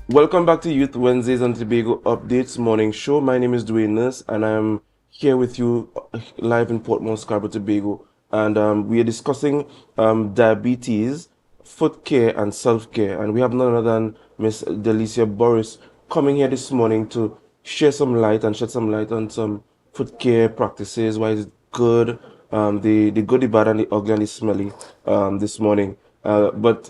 Welcome back to Youth Wednesdays and Tobago Updates morning show. My name is Dwayne, and I'm here with you live in Portmore, Scarborough, Tobago. And we are discussing diabetes, foot care, and self care. And we have none other than Miss Delicia Burris coming here this morning to share some light and shed some light on some foot care practices, why it's good, the good, the bad, and the ugly and the smelly this morning. But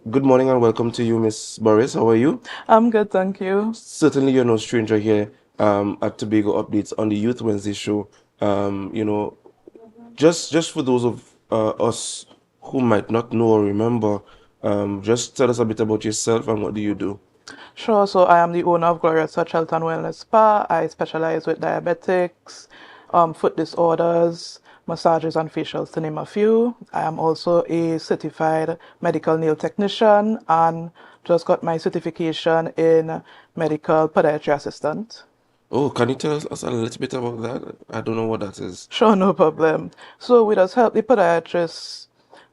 good morning and welcome to you, Miss Boris. How are you? I'm good, thank you. Certainly, you're no stranger here at Tobago Updates on the Youth Wednesday show. Um, you know, just for those of us who might not know or remember, just tell us a bit about yourself and what do you do? Sure, so I am the owner of Glorious Touch Health and Wellness Spa. I specialize with diabetics, foot disorders, massages, and facials, to name a few. I am also a certified medical nail technician and just got my certification in medical podiatry assistant. Oh, can you tell us a little bit about that? I don't know what that is. Sure, no problem. So we just help the podiatrists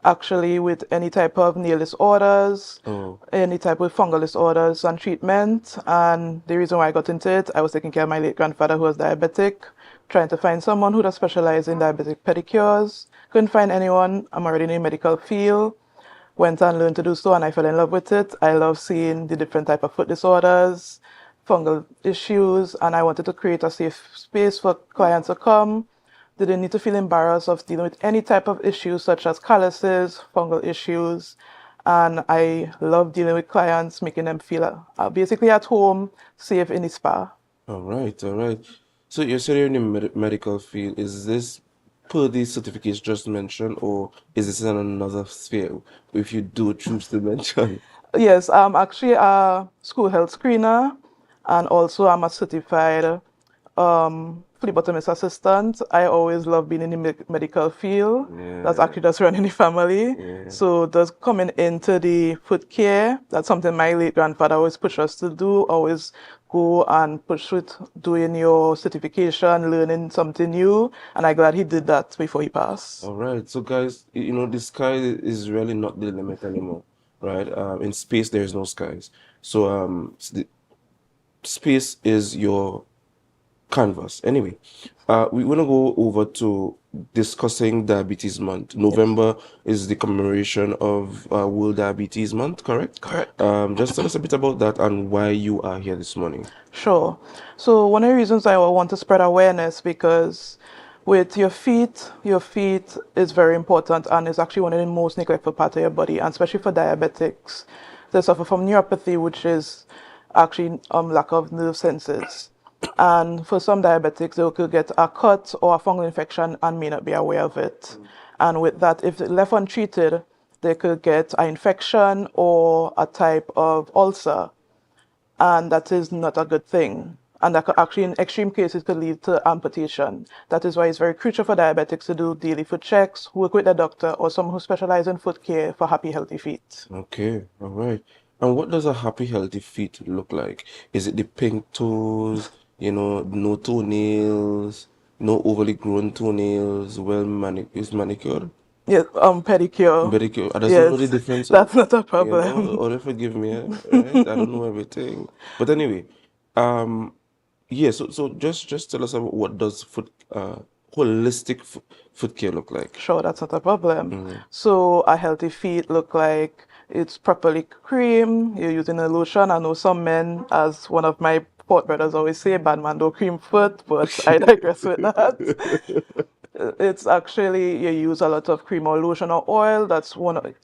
actually with any type of nail disorders, Oh, any type of fungal disorders and treatment. And the reason why I got into it, I was taking care of my late grandfather who was diabetic, trying to find someone who does specialize in diabetic pedicures. Couldn't find anyone. I'm already in the medical field. Went and learned to do so and I fell in love with it. I love seeing the different type of foot disorders, fungal issues, and I wanted to create a safe space for clients to come. They didn't need to feel embarrassed of dealing with any type of issues such as calluses, fungal issues. And I love dealing with clients, making them feel basically at home, safe in the spa. all right, all right. So you said you're in the medical field. Is this per the certificates just mentioned, or is this in another sphere? If you do choose to mention. Yes, I'm actually a school health screener and also I'm a certified phlebotomist assistant. I always love being in the medical field. That's Yeah, actually just running the family. yeah. So just coming into the foot care, that's something my late grandfather always pushed us to do, always go and push with doing your certification, learning something new. And I'm glad he did that before he passed. All right. So guys, the sky is really not the limit anymore, right? In space, there is no skies. So the space is your canvas. Anyway, we want to go over to discussing Diabetes Month. Yes, November is the commemoration of World Diabetes Month, correct? correct. Just tell us a bit about that and why you are here this morning. Sure. So one of the reasons I want to spread awareness because with your feet is very important and is actually one of the most neglected part of your body, and especially for diabetics. They suffer from neuropathy, which is actually lack of nerve senses. And for some diabetics, they could get a cut or a fungal infection and may not be aware of it. And with that, if left untreated, they could get an infection or a type of ulcer and that is not a good thing. And that could actually, in extreme cases, could lead to amputation. That is why it's very crucial for diabetics to do daily foot checks, work with a doctor or someone who specializes in foot care for happy, healthy feet. Okay, all right. And what does a happy, healthy feet look like? Is it the pink toes, no toenails, no overly grown toenails, well manicured? Yes, pedicure. Pedicure. I just don't know the Yes, difference. that's not a problem. Or forgive me, right? I don't know everything. But anyway, um, yeah. So just tell us about what does holistic foot care look like? Sure, that's not a problem. Mm. So a healthy feet look like it's properly cream. You're using a lotion. I know some men, as one of my port brothers always say, bad man don't cream foot, but I digress with that. It's actually you use a lot of cream or lotion or oil. That's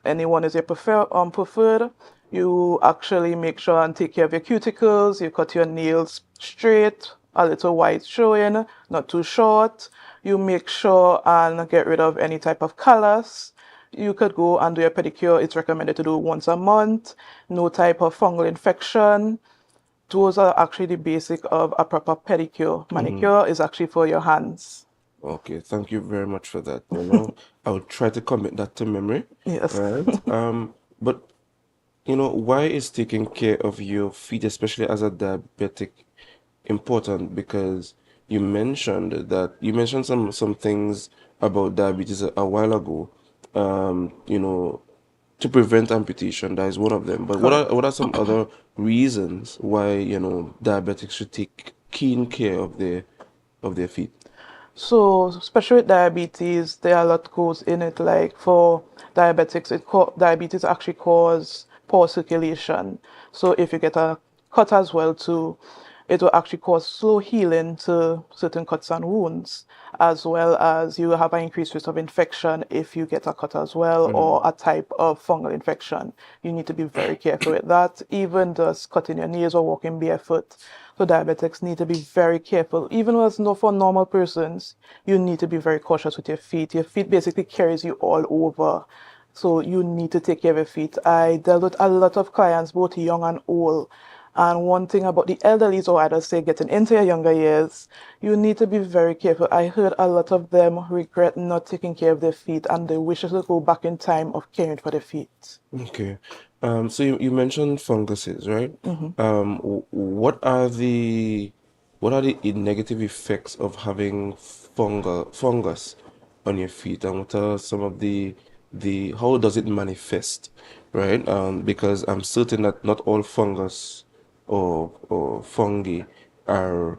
anyone is your preferred. You actually make sure and take care of your cuticles. You cut your nails straight, a little white showing, not too short. You make sure and get rid of any type of callus. You could go and do your pedicure. It's recommended to do once a month. No type of fungal infection. Those are actually the basic of a proper pedicure. Mhm. Manicure is actually for your hands. Okay, thank you very much for that. I'll try to commit that to memory. Yes. Right. But why is taking care of your feet, especially as a diabetic, important? Because you mentioned some things about diabetes a while ago. Um, you know, to prevent amputation. That is one of them. But Correct. what are some other reasons why, diabetics should take keen care of their feet? So, especially with diabetes, there are a lot goes in it. Like for diabetics, diabetes actually cause poor circulation. So, if you get a cut as well too, it will actually cause slow healing to certain cuts and wounds, as well as you have an increased risk of infection if you get a cut as well, or a type of fungal infection. You need to be very careful with that. Even just cutting your nails or walking barefoot. So diabetics need to be very careful. Even as no for normal persons, you need to be very cautious with your feet. Your feet basically carries you all over. So you need to take care of your feet. I dealt with a lot of clients, both young and old. And one thing about the elderly, or I'd say getting into your younger years, you need to be very careful. I heard a lot of them regret not taking care of their feet and they wish to go back in time of caring for their feet. Okay. So you mentioned funguses, right? What are the negative effects of having fungus on your feet, and what are some of the how does it manifest, right? Because I'm certain that not all fungus or fungi are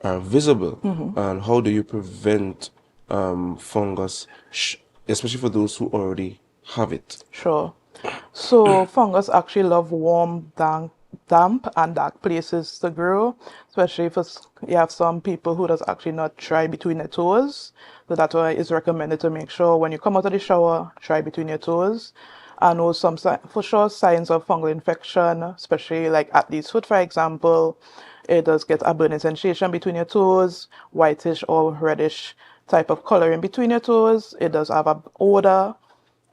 are visible, and how do you prevent fungus, especially for those who already have it? Sure. So fungus actually love warm, damp and dark places to grow, especially if you have some people who does actually not try between their toes. So that's why it's recommended to make sure when you come out of the shower, try between your toes. I know some for sure signs of fungal infection, especially like athlete's foot, for example. It does get a burning sensation between your toes, whitish or reddish type of color in between your toes. It does have a odor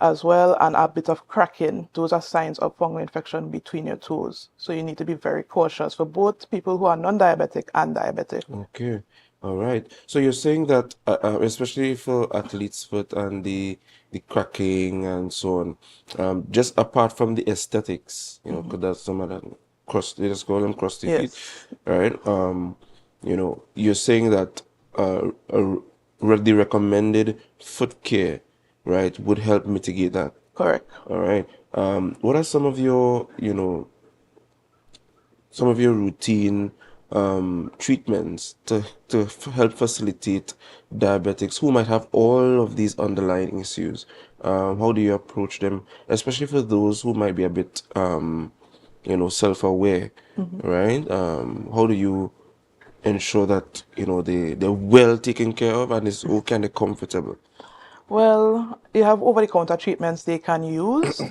as well and a bit of cracking. Those are signs of fungal infection between your toes. So you need to be very cautious for both people who are non-diabetic and diabetic. Okay, all right. So you're saying that, especially for athlete's foot and the cracking and so on, just apart from the aesthetics, because that's some of that crust, they just call them crusty feet, Yes, right? You're saying that the recommended foot care, right, would help mitigate that. correct. All right. What are some of your routine treatments to help facilitate diabetics who might have all of these underlying issues? How do you approach them, especially for those who might be a bit, self-aware, right? How do you ensure that, they're well taken care of and it's all kind of comfortable? Well, you have over-the-counter treatments they can use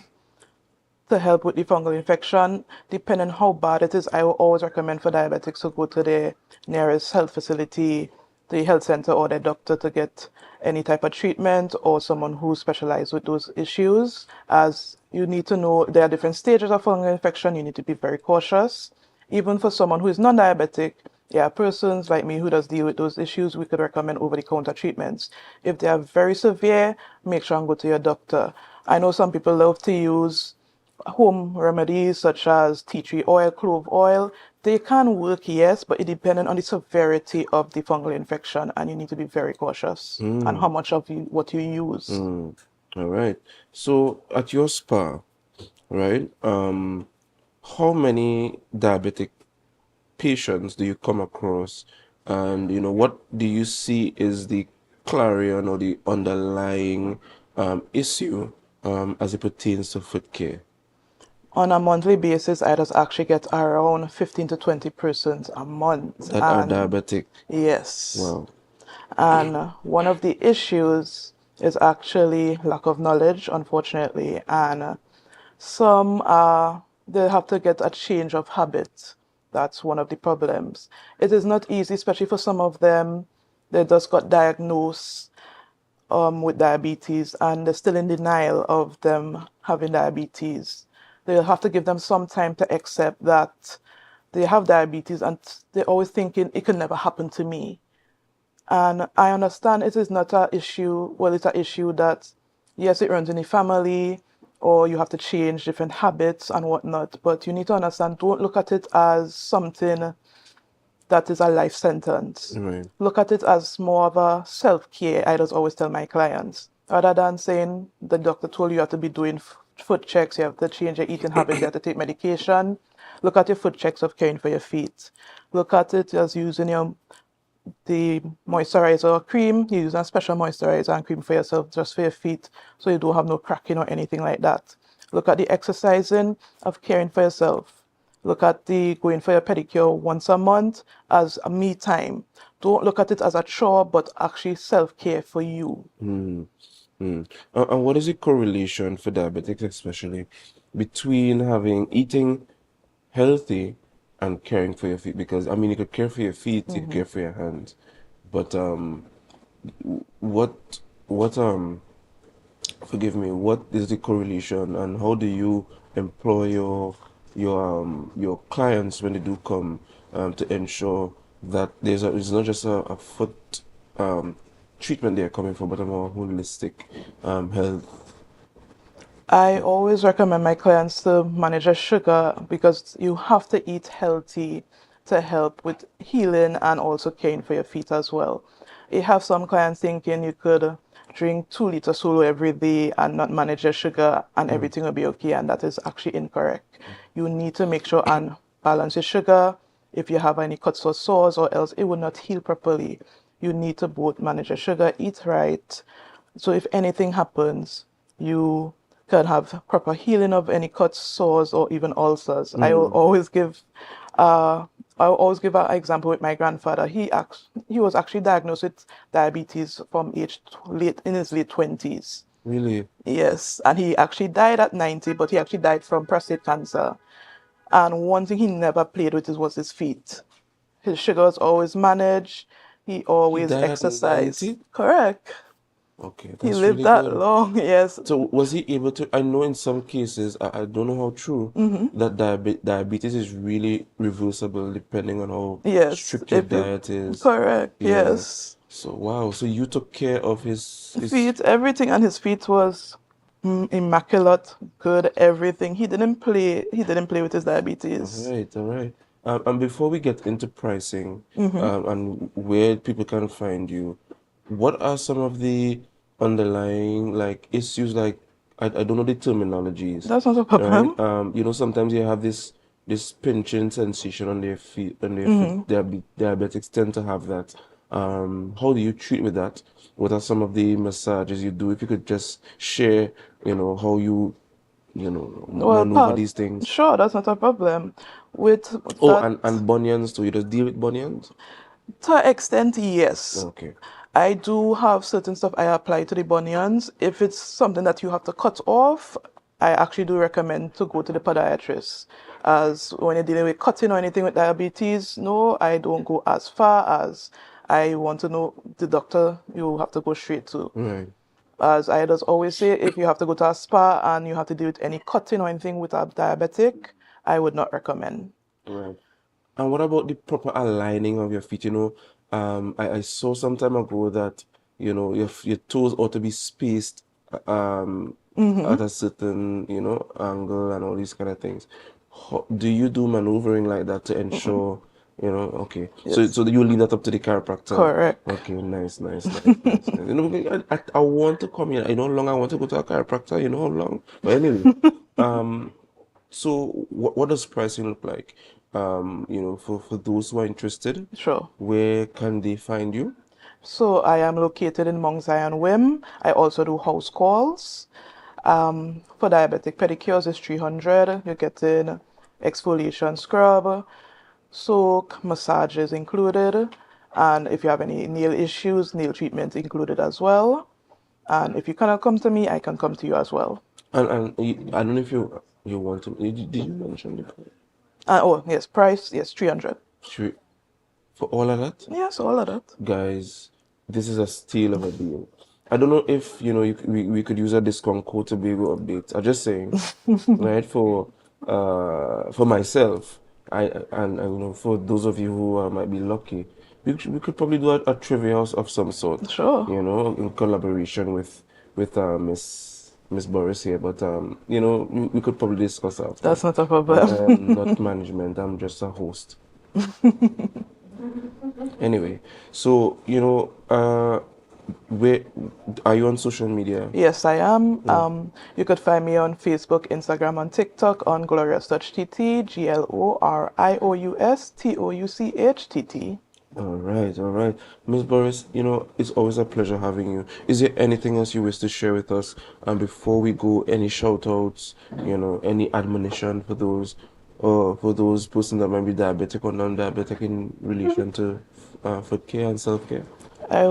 to help with the fungal infection. Depending on how bad it is, I will always recommend for diabetics to go to the nearest health facility, the health center or the doctor to get any type of treatment or someone who specializes with those issues. As you need to know there are different stages of fungal infection, you need to be very cautious. Even for someone who is non-diabetic, yeah, persons like me who does deal with those issues, we could recommend over-the-counter treatments. If they are very severe, make sure and go to your doctor. I know some people love to use home remedies such as tea tree oil, clove oil. They can work, yes, but it depends on the severity of the fungal infection, and you need to be very cautious and how much of what you use. All right. So at your spa, right? How many diabetic patients do you come across, and what do you see is the clarion or the underlying issue as it pertains to foot care On a monthly basis, I just actually get around 15 to 20 persons a month. that are And diabetic? yes, Wow. and one of the issues is actually lack of knowledge, unfortunately. And some they have to get a change of habit. That's one of the problems. It is not easy, especially for some of them. They just got diagnosed with diabetes and they're still in denial of them having diabetes. They'll have to give them some time to accept that they have diabetes and they're always thinking it can never happen to me. And I understand it is not an issue, well, it's an issue that, yes, it runs in the family or you have to change different habits and whatnot, but you need to understand, don't look at it as something that is a life sentence. Right. Look at it as more of a self-care. I just always tell my clients. Rather than saying the doctor told you have to be doing foot checks, you have to change your eating habits, you have to take medication. Look at your foot checks of caring for your feet. Look at it as using the moisturizer or cream. You use a special moisturizer and cream for yourself, just for your feet, so you don't have no cracking or anything like that. Look at the exercising of caring for yourself. Look at the going for your pedicure once a month as a me time. Don't look at it as a chore, but actually self-care for you. And what is the correlation for diabetics, especially between eating healthy and caring for your feet? Because I mean, you could care for your feet, you could care for your hands, but what what forgive me, what is the correlation, and how do you employ your clients when they do come to ensure that it's not just a foot um, treatment they're coming for, but a more holistic health? I always recommend my clients to manage their sugar because you have to eat healthy to help with healing and also caring for your feet as well. You have some clients thinking you could drink 2 liters solo every day and not manage your sugar and everything will be okay, and that is actually incorrect. You need to make sure and balance your sugar. If you have any cuts or sores, or else it will not heal properly. You need to both manage your sugar, eat right, so if anything happens, you can have proper healing of any cuts, sores, or even ulcers. Uh, I will always give an example with my grandfather. He was actually diagnosed with diabetes from late in his late 20s. Really? Yes, and he actually died at 90, but he actually died from prostate cancer. And one thing he never played with was his feet. His sugar was always managed. He He always died at exercised. 90? Correct. Okay, He that's lived really that good. long, yes. So was he able to? I know in some cases, I don't know how true, that diabetes is really reversible depending on how Yes, strict your if you diet is. correct, Yeah. yes. So wow. So you took care of his. Feet, everything on his feet was immaculate, good, everything. He didn't play with his All diabetes. right, all right. And before we get into pricing, and where people can find you, what are some of the underlying like issues? Like I don't know the terminologies, That's not a right? problem. Sometimes you have this pinching sensation on their feet, diabetics tend to have that. How do you treat with that? What are some of the massages you do? If you could just share, how you Well, maneuver these things. sure, that's not a problem. With Oh, that, and bunions too. You just deal with bunions? to an extent, yes. Okay. I do have certain stuff I apply to the bunions. If it's something that you have to cut off, I actually do recommend to go to the podiatrist. As when you're dealing with cutting or anything with diabetes, no, I don't go as far as I want to know the doctor you have to go straight to. Right. As I just always say, if you have to go to a spa and you have to deal with any cutting or anything with a diabetic, I would not recommend. Right. And what about the proper aligning of your feet? I saw some time ago that, your toes ought to be spaced at a certain, angle and all these kind of things. Do you do maneuvering like that to ensure, okay. So Yes, so you leave that up to the chiropractor. correct. Okay, nice, nice, nice, nice, nice. I want to come here. I know how long I want to go to a chiropractor, you know how long? But anyway, um, so what does pricing look like? For those who are interested, Sure. where can they find you? So I am located in Mount Zion Wim. I also do house calls. For diabetic pedicures is 300. You're getting exfoliation scrub, soak, massages included. And if you have any nail issues, nail treatment included as well. And if you cannot come to me, I can come to you as well. I don't know if you want to. Did you mention the price? Oh, yes, price, yes, 300. For all of that? Yes, all of that. Guys, this is a steal of a deal. I don't know if we could use a discount code to be able to update. I'm just saying, right? For myself, and for those of you who might be lucky, we could probably do a trivia of some sort, Sure. in collaboration with Miss Burris here. But we could probably discuss after. That's not a I problem. am not management. I'm just a host. Anyway, so where Are you on social media? Yes, I am. You could find me on Facebook, Instagram, and TikTok on Glorious Touch TT, GLORIOUSTOUCHTT. All right. Miss Boris, it's always a pleasure having you. Is there anything else you wish to share with us? And before we go, any shout outs, any admonition for those persons that might be diabetic or non-diabetic in relation to foot care and self-care? I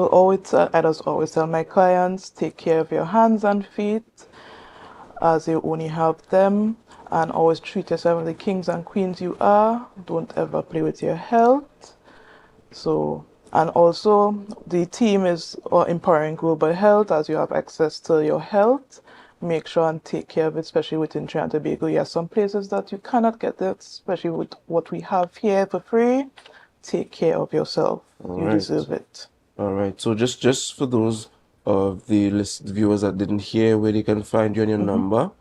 just always tell my clients, take care of your hands and feet as you only have them, and always treat yourself like the kings and queens you are. Don't ever play with your health. So, and also the team is empowering global health. As you have access to your health, make sure and take care of it, especially within Trinidad and Tobago. Yes, some places that you cannot get that, especially with what we have here for free. Take care of yourself. All You right. deserve it. All right. So just for those of the viewers that didn't hear where they can find you and your number,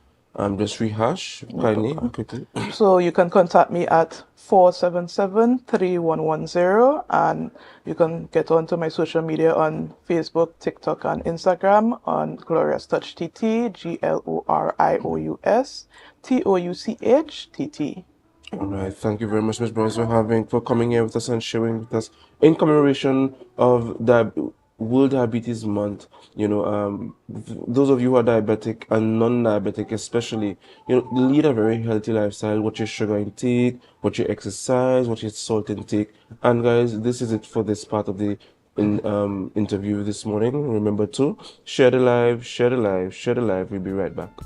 just rehash No kindly, problem. quickly. So you can contact me at 477-3110, and you can get onto my social media on Facebook, TikTok, and Instagram on Glorious Touch TT, GLORIOUSTOUCHTT. All right. Thank you very much, Ms. Burris, for coming here with us and sharing with us in commemoration of the World Diabetes Month. Those of you who are diabetic and non-diabetic, especially, lead a very healthy lifestyle. Watch your sugar intake, watch your exercise, watch your salt intake. And guys, this is it for this part of the interview this morning. Remember to share the live, share the live, share the live. We'll be right back.